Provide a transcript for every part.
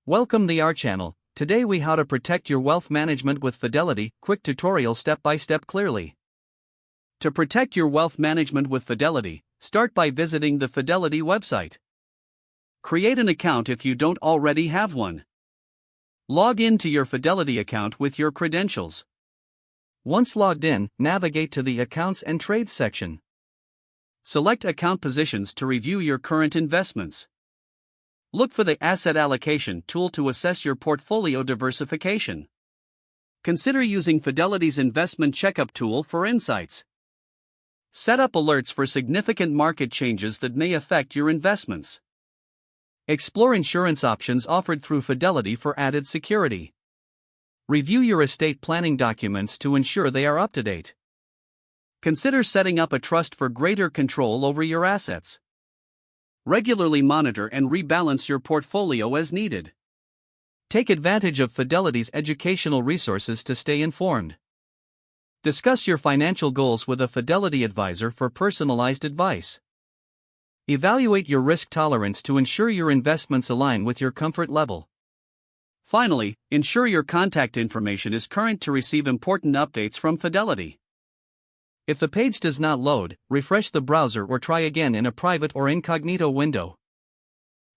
Welcome to our channel. Today we how to protect your wealth management with Fidelity, quick tutorial step by step clearly. To protect your wealth management with Fidelity, start by visiting the Fidelity website. Create an account if you don't already have one. Log in to your Fidelity account with your credentials. Once logged in, navigate to the Accounts and Trades section. Select Account Positions to review your current investments. Look for the Asset Allocation tool to assess your portfolio diversification. Consider using Fidelity's Investment Checkup tool for insights. Set up alerts for significant market changes that may affect your investments. Explore insurance options offered through Fidelity for added security. Review your estate planning documents to ensure they are up to date. Consider setting up a trust for greater control over your assets. Regularly monitor and rebalance your portfolio as needed. Take advantage of Fidelity's educational resources to stay informed. Discuss your financial goals with a Fidelity advisor for personalized advice. Evaluate your risk tolerance to ensure your investments align with your comfort level. Finally, ensure your contact information is current to receive important updates from Fidelity. If the page does not load, refresh the browser or try again in a private or incognito window.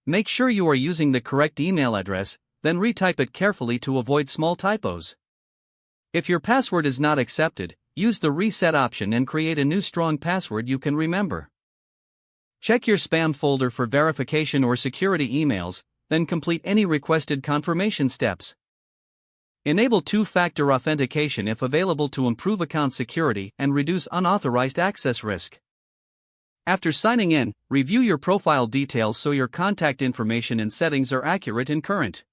Make sure you are using the correct email address, then retype it carefully to avoid small typos. If your password is not accepted, use the reset option and create a new strong password you can remember. Check your spam folder for verification or security emails, then complete any requested confirmation steps. Enable two-factor authentication if available to improve account security and reduce unauthorized access risk. After signing in, review your profile details so your contact information and settings are accurate and current.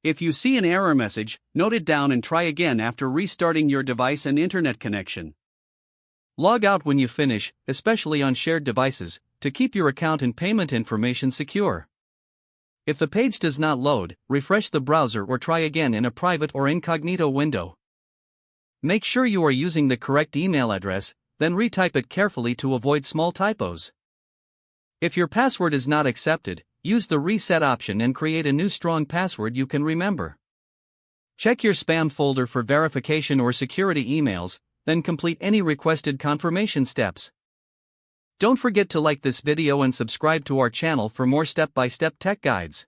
If you see an error message, note it down and try again after restarting your device and internet connection. Log out when you finish, especially on shared devices, to keep your account and payment information secure. If the page does not load, refresh the browser or try again in a private or incognito window. Make sure you are using the correct email address, then retype it carefully to avoid small typos. If your password is not accepted, use the reset option and create a new strong password you can remember. Check your spam folder for verification or security emails, then complete any requested confirmation steps. Don't forget to like this video and subscribe to our channel for more step-by-step tech guides.